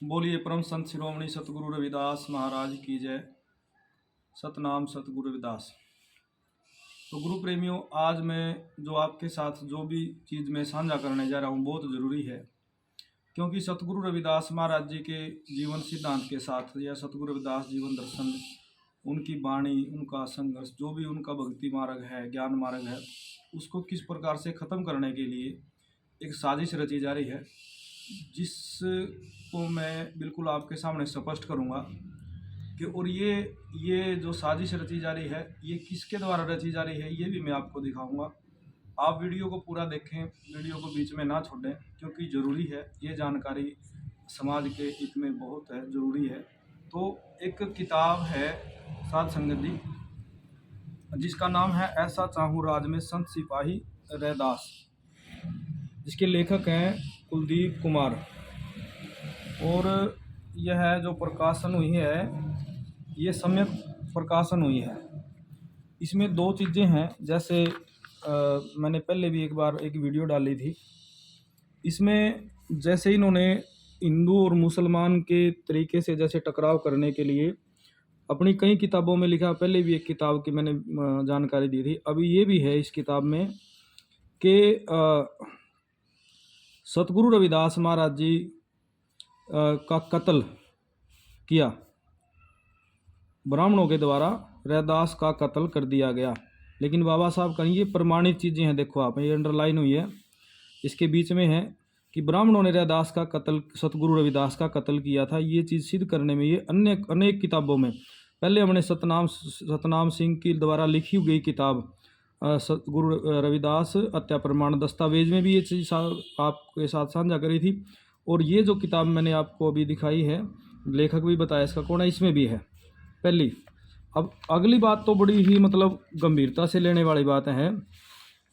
बोलिए परम संत शिरोमणि सतगुरु रविदास महाराज की जय। सतनाम सतगुरु रविदास। तो गुरु प्रेमियों, आज मैं जो आपके साथ जो भी चीज़ मैं साझा करने जा रहा हूँ बहुत ज़रूरी है, क्योंकि सतगुरु रविदास महाराज जी के जीवन सिद्धांत के साथ या सतगुरु रविदास जीवन दर्शन, उनकी वाणी, उनका संघर्ष, जो भी उनका भक्ति मार्ग है, ज्ञान मार्ग है, उसको किस प्रकार से ख़त्म करने के लिए एक साजिश रची जा रही है, जिसको मैं बिल्कुल आपके सामने स्पष्ट करूंगा कि और ये जो साजिश रची जा रही है ये किसके द्वारा रची जा रही है ये भी मैं आपको दिखाऊंगा। आप वीडियो को पूरा देखें, वीडियो को बीच में ना छोड़ें, क्योंकि ज़रूरी है ये जानकारी, समाज के हित में बहुत है, ज़रूरी है। तो एक किताब है साध संगत जी, जिसका नाम है ऐसा चाहूँ राज में संत सिपाही रैदास। इसके लेखक हैं कुलदीप कुमार, और यह जो प्रकाशन हुई है ये सम्यक प्रकाशन हुई है। इसमें दो चीज़ें हैं, जैसे मैंने पहले भी एक बार एक वीडियो डाली थी। इसमें जैसे इन्होंने हिंदू और मुसलमान के तरीके से जैसे टकराव करने के लिए अपनी कई किताबों में लिखा, पहले भी एक किताब की मैंने जानकारी दी थी, अभी ये भी है इस किताब में कि सतगुरु रविदास महाराज जी का कत्ल किया, ब्राह्मणों के द्वारा रैदास का कत्ल कर दिया गया। लेकिन बाबा साहब का ये प्रमाणित चीज़ें हैं, देखो आप, ये अंडरलाइन हुई है, इसके बीच में है कि ब्राह्मणों ने रैदास का कत्ल, सतगुरु रविदास का कत्ल किया था। ये चीज़ सिद्ध करने में ये अन्य अनेक किताबों में, पहले हमने सतनाम सिंह की द्वारा लिखी गई किताब सतगुरु रविदास हत्या प्रमाण दस्तावेज में भी ये चीज़ आपके साथ साझा करी थी, और ये जो किताब मैंने आपको अभी दिखाई है, लेखक भी बताया इसका कौन है, इसमें भी है पहली। अब अगली बात तो बड़ी ही मतलब गंभीरता से लेने वाली बात है।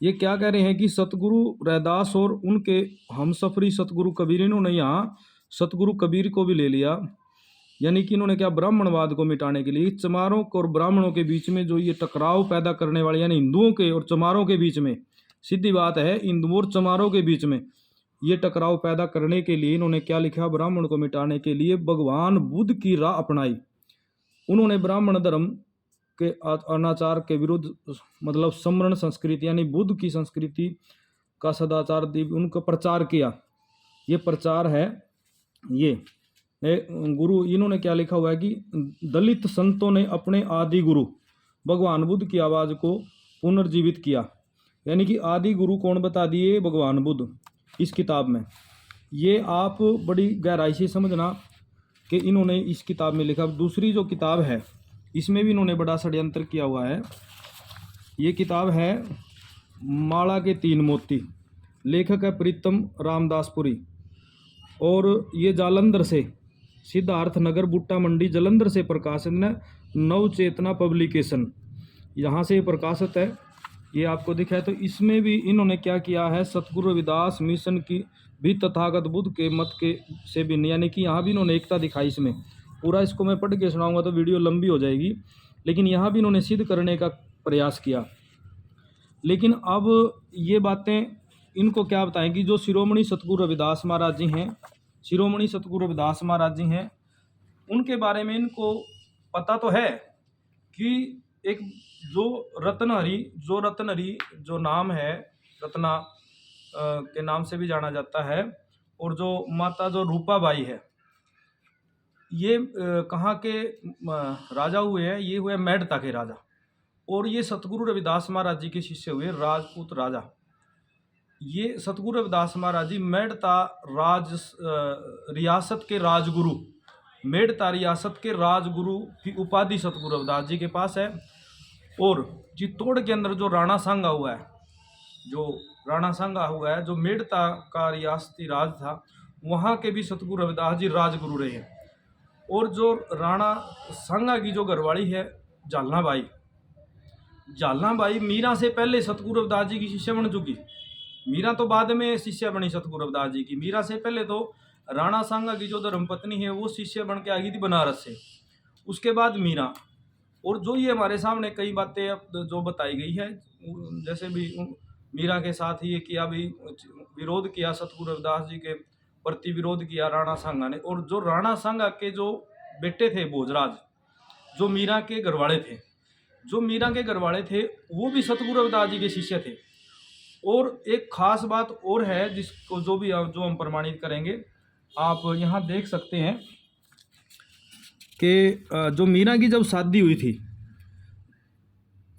ये क्या कह रहे हैं कि सतगुरु रैदास और उनके हमसफरी सतगुरु कबीर, इन्होंने यहाँ सतगुरु कबीर को भी ले लिया। यानी कि इन्होंने क्या, ब्राह्मणवाद को मिटाने के लिए चमारों और ब्राह्मणों के बीच में जो ये टकराव पैदा करने वाले, यानी हिंदुओं के और चमारों के बीच में, सीधी बात है, हिंदुओं और चमारों के बीच में ये टकराव पैदा करने के लिए इन्होंने क्या लिखा, ब्राह्मण को मिटाने के लिए भगवान बुद्ध की राह अपनाई। उन्होंने ब्राह्मण धर्म के अनाचार के विरुद्ध, मतलब सम्रण संस्कृति यानी बुद्ध की संस्कृति का सदाचार उनका प्रचार किया। ये प्रचार है। ये गुरु, इन्होंने क्या लिखा हुआ है कि दलित संतों ने अपने आदि गुरु भगवान बुद्ध की आवाज़ को पुनर्जीवित किया। यानी कि आदि गुरु कौन बता दिए, भगवान बुद्ध, इस किताब में। ये आप बड़ी गहराई से समझना कि इन्होंने इस किताब में लिखा। दूसरी जो किताब है इसमें भी इन्होंने बड़ा षड्यंत्र किया हुआ है। ये किताब है माला के तीन मोती, लेखक है प्रीतम रामदासपुरी, और ये जालंधर से, सिद्धार्थ नगर बुट्टा मंडी जलंधर से प्रकाशन है, नव चेतना पब्लिकेशन, यहाँ से प्रकाशित है। ये आपको दिखा है। तो इसमें भी इन्होंने क्या किया है, सतगुरु रविदास मिशन की भी तथागत बुद्ध के मत के से भिन्न, यानी कि यहाँ भी इन्होंने एकता दिखाई। इसमें पूरा इसको मैं पढ़ के सुनाऊंगा तो वीडियो लंबी हो जाएगी, लेकिन यहाँ भी इन्होंने सिद्ध करने का प्रयास किया। लेकिन अब ये बातें इनको क्या बताएंगी, जो शिरोमणि सतगुरु रविदास महाराज जी हैं, शिरोमणि सतगुरु रविदास महाराज जी हैं, उनके बारे में इनको पता तो है कि एक जो रत्नहरी जो नाम है, रत्ना के नाम से भी जाना जाता है, और जो माता जो रूपाबाई है, ये कहाँ के राजा हुए हैं, ये हुए मेड़ता के राजा, और ये सतगुरु रविदास महाराज जी के शिष्य हुए राजपूत राजा। ये सतगुरु रविदास महाराज जी मेड़ता रियासत के राजगुरु, मेड़ता रियासत के राजगुरु की उपाधि सतगुरु रविदास जी के पास है। और चित्तौड़ के अंदर जो राणा सांगा हुआ है, जो मेड़ता का रियासती राज था, वहाँ के भी सतगुरु रविदास जी राजगुरु रहे हैं। और जो राणा सांगा की जो घरवाली है जालना बाई मीरा से पहले सतगुरु रविदास जी की शिष्य बन चुकी। मीरा तो बाद में शिष्य बनी सतगुरु रविदास जी की। मीरा से पहले तो राणा सांगा की जो धर्मपत्नी है वो शिष्य बन के आ गई थी बनारस से, उसके बाद मीरा। और जो ये हमारे सामने कई बातें जो बताई गई है, जैसे भी मीरा के साथ ये किया भी, विरोध किया सतगुरु रविदास जी के प्रतिविरोध किया राणा सांगा ने। और जो राणा सांगा के जो बेटे थे भोजराज, जो मीरा के घरवाले थे, वो भी सतगुरु रविदास जी के शिष्य थे। और एक खास बात और है जिसको जो हम प्रमाणित करेंगे, आप यहाँ देख सकते हैं कि जो मीरा की जब शादी हुई थी,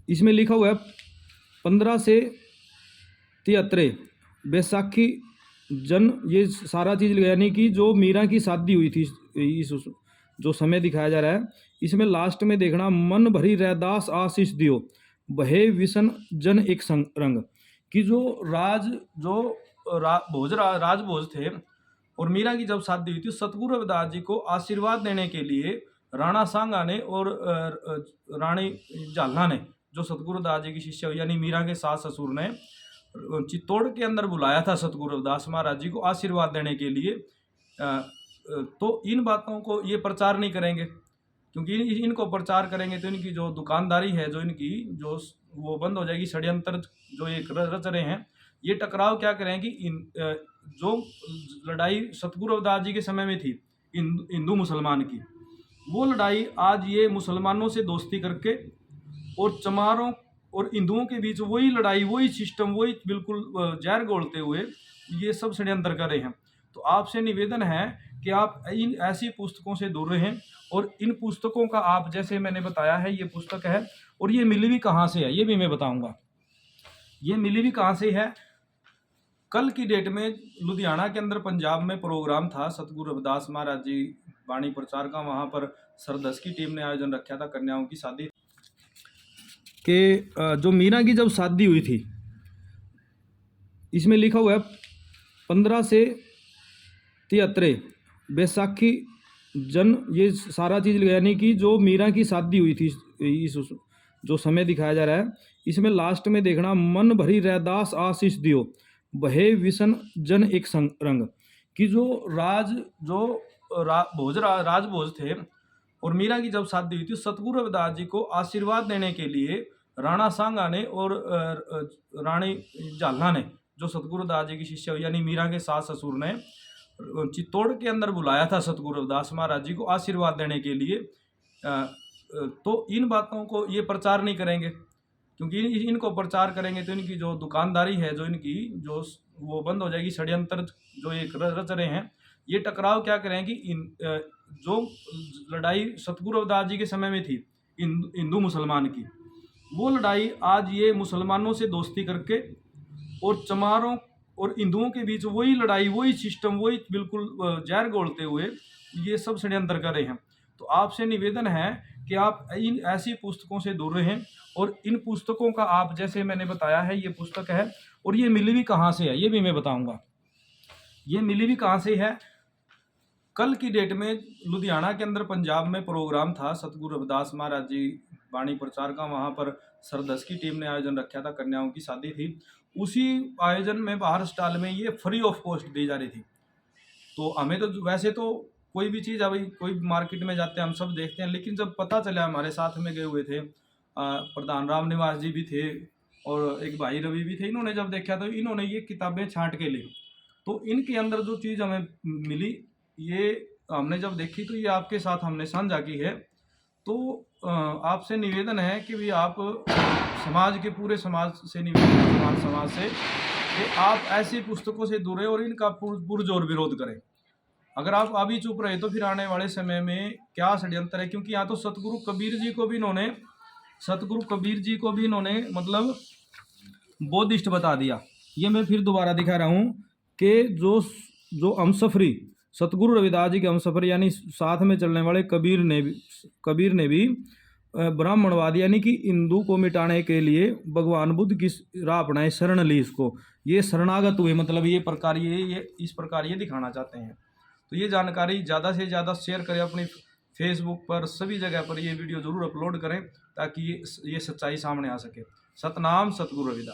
इसमें लिखा हुआ है 15 से 73 बैसाखी जन, ये सारा चीज़ यानी कि जो मीरा की शादी हुई थी, इस जो समय दिखाया जा रहा है, इसमें लास्ट में देखना, मन भरी रैदास आशीष दियो बहे विसन जन एक संग रंग, कि जो राजभोज थे और मीरा की जब शादी हुई थी, सतगुरु रविदास जी को आशीर्वाद देने के लिए राणा सांगा ने और रानी झालना ने, जो सतगुरु रविदास जी की शिष्य यानी मीरा के सास ससुर ने, चित्तौड़ के अंदर बुलाया था सतगुरु रविदास महाराज जी को आशीर्वाद देने के लिए। तो इन बातों को ये प्रचार नहीं करेंगे, क्योंकि इनको प्रचार करेंगे तो इनकी जो दुकानदारी है, जो इनकी जो वो बंद हो जाएगी। षड्यंत्र जो ये रच रहे हैं, ये टकराव क्या करेंगे, जो लड़ाई सतगुरु रविदास जी के समय में थी हिंदू मुसलमान की, वो लड़ाई आज ये मुसलमानों से दोस्ती करके और चमारों और हिंदुओं के बीच वही लड़ाई, वही सिस्टम, वही बिल्कुल जहर घोलते हुए ये सब षड्यंत्र कर रहे हैं। तो आपसे निवेदन है कि आप इन ऐसी पुस्तकों से दूर रहें। और इन पुस्तकों का, आप जैसे मैंने बताया है, ये पुस्तक है, और ये मिली भी कहाँ से है ये भी मैं बताऊंगा। ये मिली भी कहाँ से है, कल की डेट में लुधियाना के अंदर पंजाब में प्रोग्राम था सतगुरु रविदास महाराज जी वाणी प्रचार का। वहाँ पर सरदस की टीम ने आयोजन रखा था, कन्याओं की शादी कि जो मीरा की जब शादी हुई थी, इसमें लिखा हुआ है 15 से 73 बैसाखी जन, ये सारा चीज़ यानी कि जो मीरा की शादी हुई थी, इस जो समय दिखाया जा रहा है, इसमें लास्ट में देखना, मन भरी रैदास आशीष दियो बहे विसन जन एक संग रंग, कि जो राजभोज थे और मीरा की जब शादी हुई थी, सतगुरु रविदास जी को आशीर्वाद देने के लिए राणा सांगा ने और रानी झालना ने, जो सतगुरु रविदास जी की शिष्य यानी मीरा के सास ससुर ने, चित्तौड़ के अंदर बुलाया था सतगुरु रविदास महाराज जी को आशीर्वाद देने के लिए। तो इन बातों को ये प्रचार नहीं करेंगे, क्योंकि इनको प्रचार करेंगे तो इनकी जो दुकानदारी है, जो इनकी जो वो बंद हो जाएगी। षड्यंत्र जो ये रच रहे हैं, ये टकराव क्या करेंगे, जो लड़ाई सतगुरु रविदास जी के समय में थी हिंदू मुसलमान की, वो लड़ाई आज ये मुसलमानों से दोस्ती करके और चमारों और हिंदुओं के बीच वही लड़ाई, वही सिस्टम, वही बिल्कुल जहर घोलते हुए ये सब षड्यंत्र कर रहे हैं। तो आपसे निवेदन है कि आप इन ऐसी पुस्तकों से दूर रहें। और इन पुस्तकों का, आप जैसे मैंने बताया है, ये पुस्तक है, और ये मिली भी कहाँ से है ये भी मैं बताऊंगा। ये मिली भी कहाँ से है, कल की डेट में लुधियाना के अंदर पंजाब में प्रोग्राम था सतगुरु रविदास महाराज जी वाणी प्रचार का। वहाँ पर सरदस की टीम ने आयोजन रखा था, कन्याओं की शादी थी। उसी आयोजन में बाहर स्टॉल में ये फ्री ऑफ कॉस्ट दी जा रही थी। तो हमें तो वैसे तो कोई भी चीज़, अभी कोई मार्केट में जाते हैं हम सब देखते हैं, लेकिन जब पता चला, हमारे साथ में गए हुए थे प्रधान राम निवास जी भी थे और एक भाई रवि भी थे, इन्होंने जब देखा तो इन्होंने ये किताबें छांट के ली। तो इनके अंदर जो चीज़ हमें मिली, ये हमने जब देखी तो ये आपके साथ हमने साझा की है। तो आपसे निवेदन है कि भी आप समाज के, पूरे समाज से निवेदन है, समाज से, कि आप ऐसी पुस्तकों से दूर रहें और इनका पुरजोर विरोध करें। अगर आप अभी चुप रहे तो फिर आने वाले समय में क्या षड्यंत्र है, क्योंकि यहाँ तो सतगुरु कबीर जी को भी इन्होंने मतलब बौद्धिस्ट बता दिया। ये मैं फिर दोबारा दिखा रहा हूँ कि जो हमसफरी सतगुरु रविदास जी के हमसफर यानी साथ में चलने वाले कबीर ने भी ब्राह्मणवाद यानी कि हिंदू को मिटाने के लिए भगवान बुद्ध की राह अपनाए, शरण ली इसको, ये शरणागत हुए, मतलब ये इस प्रकार ये दिखाना चाहते हैं। तो ये जानकारी ज़्यादा से ज़्यादा शेयर करें अपनी फेसबुक पर, सभी जगह पर ये वीडियो ज़रूर अपलोड करें ताकि ये सच्चाई सामने आ सके। सतनाम सतगुरु रविदास।